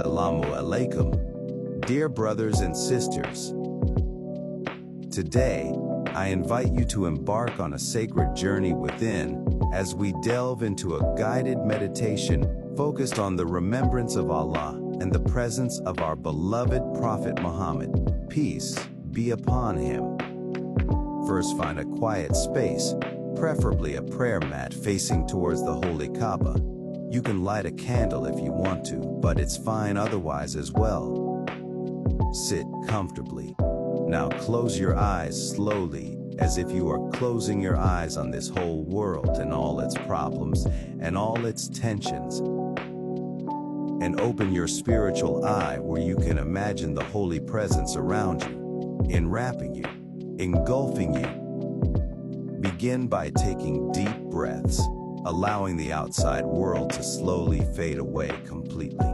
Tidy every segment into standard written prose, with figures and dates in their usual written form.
Assalamu alaikum, dear brothers and sisters. Today, I invite you to embark on a sacred journey within as we delve into a guided meditation focused on the remembrance of Allah and the presence of our beloved Prophet Muhammad, peace be upon him. First, find a quiet space, preferably a prayer mat facing towards the Holy Kaaba. You can light a candle if you want to, but it's fine otherwise as well. Sit comfortably. Now close your eyes slowly, as if you are closing your eyes on this whole world and all its problems and all its tensions. And open your spiritual eye where you can imagine the holy presence around you, enwrapping you, engulfing you. Begin by taking deep breaths, allowing the outside world to slowly fade away completely.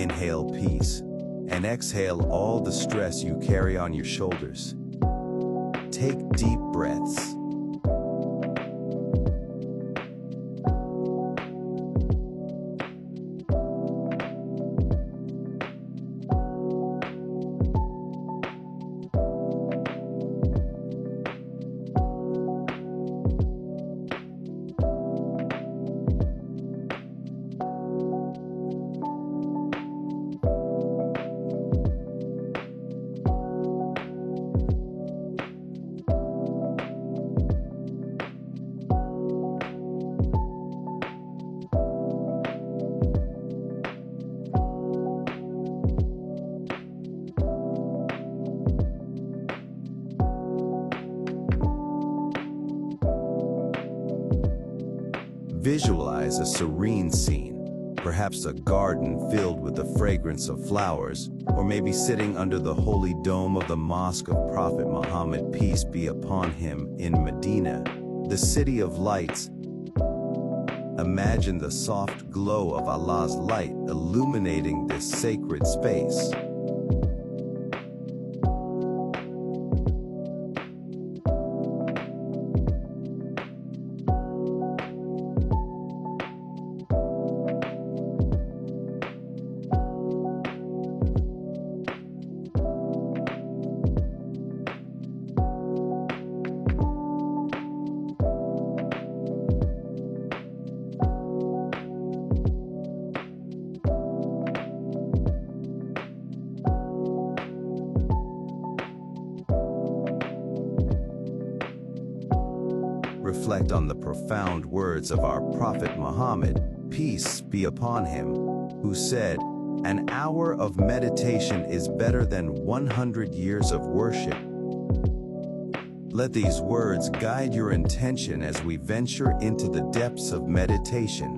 Inhale peace, and exhale all the stress you carry on your shoulders. Take deep breaths. Visualize a serene scene, perhaps a garden filled with the fragrance of flowers, or maybe sitting under the holy dome of the Mosque of Prophet Muhammad, peace be upon him, in Medina, the city of lights. Imagine the soft glow of Allah's light illuminating this sacred space. Reflect on the profound words of our Prophet Muhammad, peace be upon him, who said, "An hour of meditation is better than 100 years of worship." Let these words guide your intention as we venture into the depths of meditation.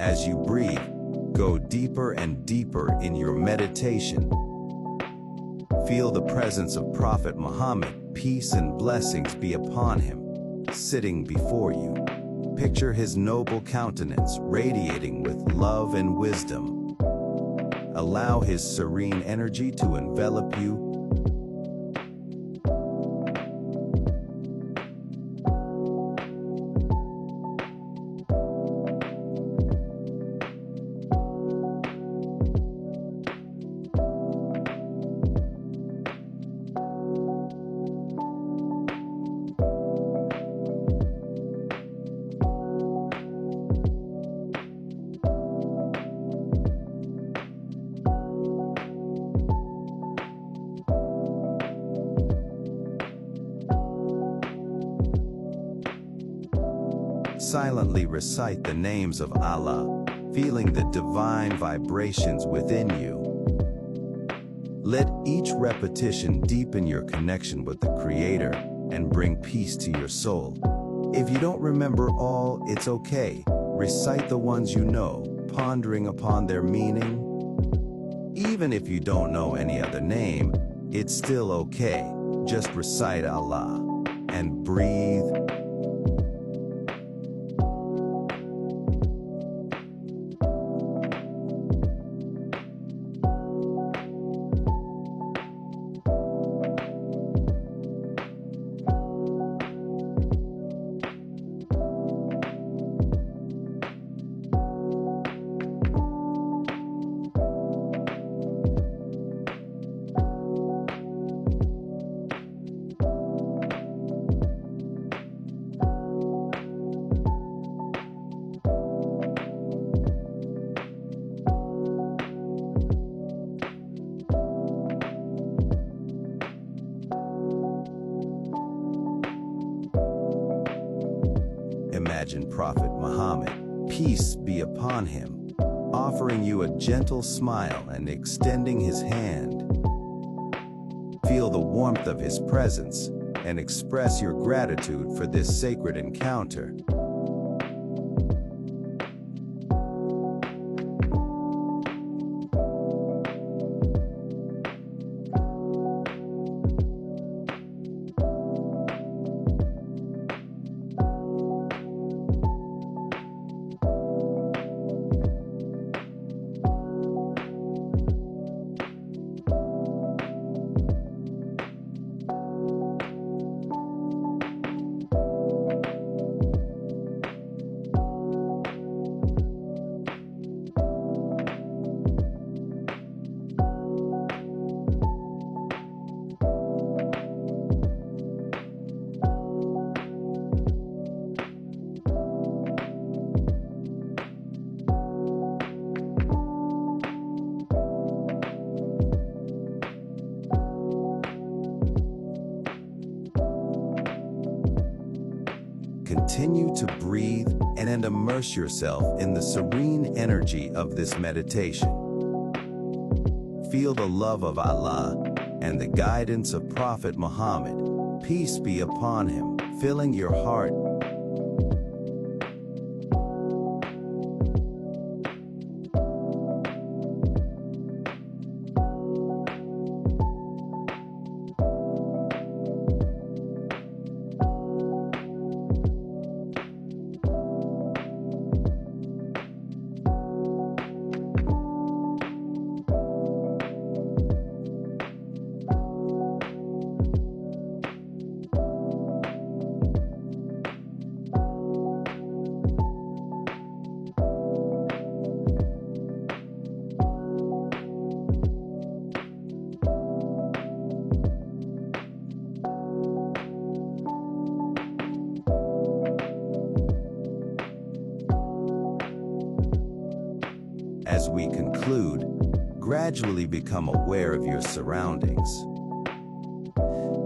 As you breathe, go deeper and deeper in your meditation. Feel the presence of Prophet Muhammad, peace and blessings be upon him, sitting before you. Picture his noble countenance radiating with love and wisdom. Allow his serene energy to envelop you. Silently recite the names of Allah, feeling the divine vibrations within you. Let each repetition deepen your connection with the Creator and bring peace to your soul. If you don't remember all, it's okay. Recite the ones you know, pondering upon their meaning. Even if you don't know any other name, it's still okay. Just recite Allah and breathe. Imagine Prophet Muhammad, peace be upon him, offering you a gentle smile and extending his hand. Feel the warmth of his presence and express your gratitude for this sacred encounter. Continue to breathe and immerse yourself in the serene energy of this meditation. Feel the love of Allah and the guidance of Prophet Muhammad, peace be upon him, filling your heart. As we conclude, gradually become aware of your surroundings.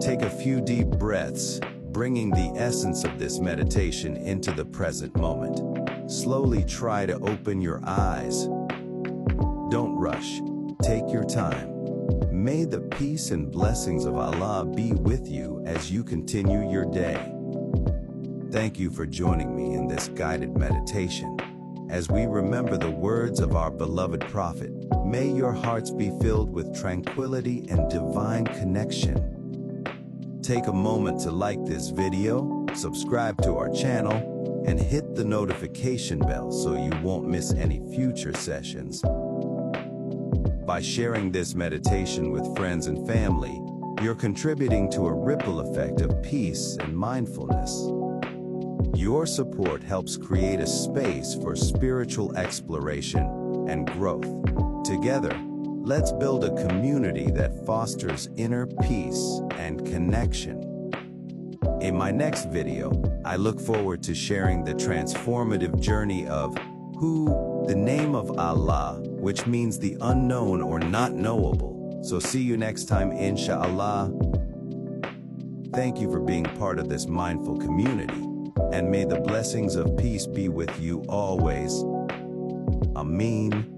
Take a few deep breaths, bringing the essence of this meditation into the present moment. Slowly try to open your eyes. Don't rush. Take your time. May the peace and blessings of Allah be with you as you continue your day. Thank you for joining me in this guided meditation. As we remember the words of our beloved Prophet, may your hearts be filled with tranquility and divine connection. Take a moment to like this video, subscribe to our channel, and hit the notification bell so you won't miss any future sessions. By sharing this meditation with friends and family, you're contributing to a ripple effect of peace and mindfulness. Your support helps create a space for spiritual exploration and growth. Together, let's build a community that fosters inner peace and connection. In my next video, I look forward to sharing the transformative journey of the name of Allah, which means the unknown or not knowable. So see you next time, inshallah. Thank you for being part of this mindful community. And may the blessings of peace be with you always. Ameen.